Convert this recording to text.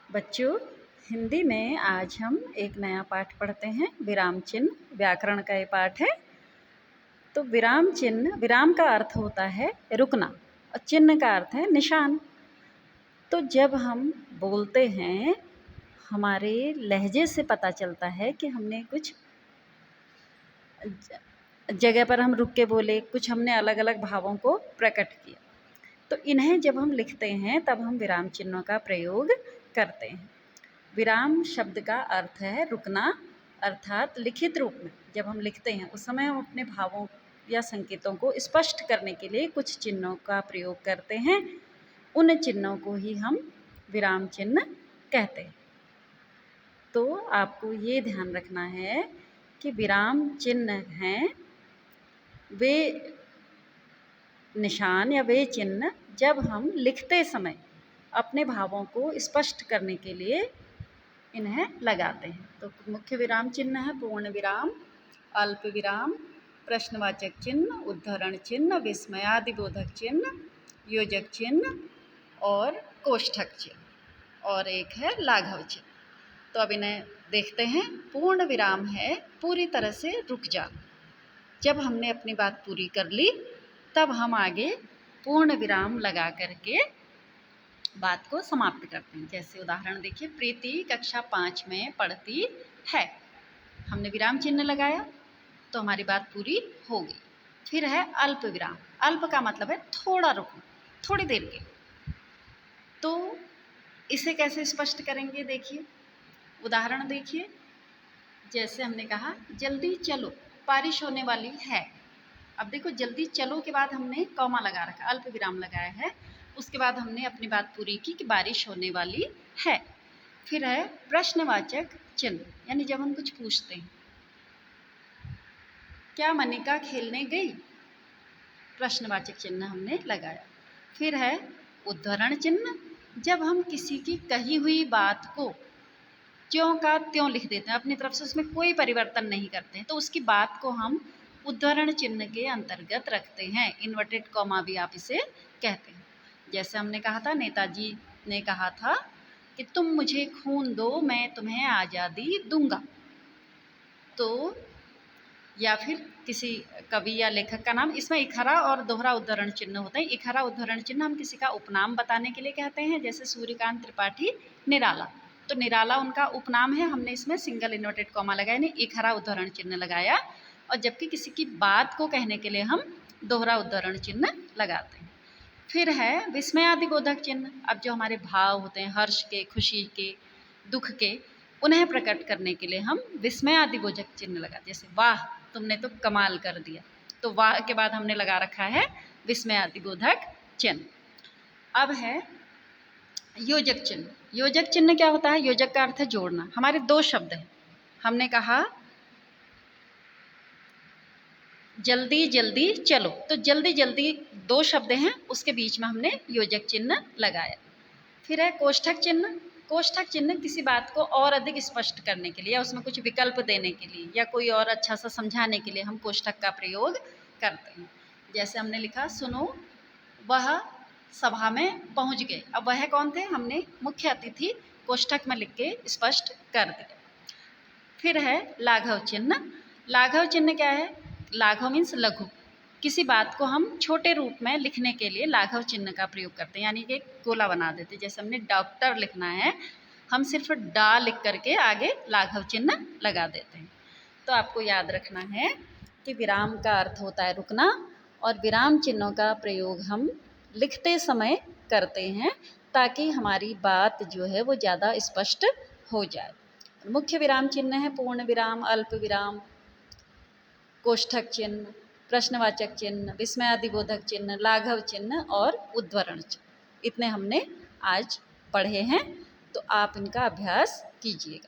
बच्चों, हिंदी में आज हम एक नया पाठ पढ़ते हैं। विराम चिन्ह व्याकरण का ये पाठ है। तो विराम चिन्ह, विराम का अर्थ होता है रुकना और चिन्ह का अर्थ है निशान। तो जब हम बोलते हैं, हमारे लहजे से पता चलता है कि हमने कुछ जगह पर हम रुक के बोले, कुछ हमने अलग अलग भावों को प्रकट किया। तो इन्हें जब हम लिखते हैं तब हम विराम चिन्हों का प्रयोग करते हैं। विराम शब्द का अर्थ है रुकना, अर्थात लिखित रूप में जब हम लिखते हैं उस समय हम अपने भावों या संकेतों को स्पष्ट करने के लिए कुछ चिन्हों का प्रयोग करते हैं। उन चिन्हों को ही हम विराम चिन्ह कहते हैं। तो आपको ये ध्यान रखना है कि विराम चिन्ह हैं वे निशान या वे चिन्ह जब हम लिखते समय अपने भावों को स्पष्ट करने के लिए इन्हें लगाते हैं। तो मुख्य विराम चिन्ह है पूर्ण विराम, अल्प विराम, प्रश्नवाचक चिन्ह, उद्धरण चिन्ह, विस्मयादिबोधक चिन्ह, योजक चिन्ह और कोष्ठक चिन्ह, और एक है लाघव चिन्ह। तो अब इन्हें देखते हैं। पूर्ण विराम है पूरी तरह से रुक जाना। जब हमने अपनी बात पूरी कर ली तब हम आगे पूर्ण विराम लगा करके बात को समाप्त करते हैं। जैसे उदाहरण देखिए, प्रीति कक्षा 5 में पढ़ती है। हमने विराम चिन्ह लगाया तो हमारी बात पूरी हो गई। फिर है अल्प विराम। अल्प का मतलब है थोड़ा रुकना, थोड़ी देर के। तो इसे कैसे स्पष्ट करेंगे, देखिए उदाहरण देखिए। जैसे हमने कहा जल्दी चलो, बारिश होने वाली है। अब देखो, जल्दी चलो के बाद हमने कॉमा लगा रखा, अल्प विराम लगाया है। उसके बाद हमने अपनी बात पूरी की कि बारिश होने वाली है। फिर है प्रश्नवाचक चिन्ह, यानी जब हम कुछ पूछते हैं, क्या मनिका खेलने गई, प्रश्नवाचक चिन्ह हमने लगाया। फिर है उद्धरण चिन्ह, जब हम किसी की कही हुई बात को त्यों का त्यों लिख देते हैं, अपनी तरफ से उसमें कोई परिवर्तन नहीं करते हैं, तो उसकी बात को हम उद्धरण चिन्ह के अंतर्गत रखते हैं। इन्वर्टेड कॉमा भी आप इसे कहते हैं। जैसे हमने कहा था, नेताजी ने कहा था कि तुम मुझे खून दो, मैं तुम्हें आज़ादी दूंगा। तो या फिर किसी कवि या लेखक का नाम, इसमें इखरा और दोहरा उद्धरण चिन्ह होते हैं। इखरा उद्धरण चिन्ह हम किसी का उपनाम बताने के लिए कहते हैं। जैसे सूर्यकांत त्रिपाठी निराला, तो निराला उनका उपनाम है, हमने इसमें सिंगल इन्वर्टेड कॉमा लगाया, नहीं इखरा उद्धरण चिन्ह लगाया। और जबकि किसी की बात को कहने के लिए हम दोहरा उद्धरण चिन्ह लगाते हैं। फिर है विस्मयादिबोधक चिन्ह। अब जो हमारे भाव होते हैं, हर्ष के, खुशी के, दुख के, उन्हें प्रकट करने के लिए हम विस्मयादिबोधक चिन्ह लगाते हैं। जैसे वाह, तुमने तो कमाल कर दिया, तो वाह के बाद हमने लगा रखा है विस्मयादिबोधक चिन्ह। अब है योजक चिन्ह। योजक चिन्ह क्या होता है? योजक का अर्थ है जोड़ना। हमारे दो शब्द हैं, हमने कहा जल्दी जल्दी चलो, तो जल्दी जल्दी दो शब्द हैं, उसके बीच में हमने योजक चिन्ह लगाया। फिर है कोष्ठक चिन्ह। कोष्ठक चिन्ह किसी बात को और अधिक स्पष्ट करने के लिए या उसमें कुछ विकल्प देने के लिए या कोई और अच्छा सा समझाने के लिए हम कोष्ठक का प्रयोग करते हैं। जैसे हमने लिखा, सुनो वह सभा में पहुंच गए। अब वह कौन थे? हमने मुख्य अतिथि कोष्ठक में लिख के स्पष्ट कर दिया। फिर है लाघव चिन्ह। लाघव चिन्ह क्या है? लाघव मीन्स लघु। किसी बात को हम छोटे रूप में लिखने के लिए लाघव चिन्ह का प्रयोग करते हैं, यानी कि एक गोला बना देते हैं। जैसे हमने डॉक्टर लिखना है, हम सिर्फ डा लिख करके आगे लाघव चिन्ह लगा देते हैं। तो आपको याद रखना है कि विराम का अर्थ होता है रुकना, और विराम चिन्हों का प्रयोग हम लिखते समय करते हैं ताकि हमारी बात जो है वो ज़्यादा स्पष्ट हो जाए। मुख्य विराम चिन्ह है पूर्ण विराम, अल्प विराम, कोष्ठक चिन्ह, प्रश्नवाचक चिन्ह, विस्मयादिबोधक चिन्ह, लाघव चिन्ह और उद्धरण चिन्ह। इतने हमने आज पढ़े हैं, तो आप इनका अभ्यास कीजिएगा।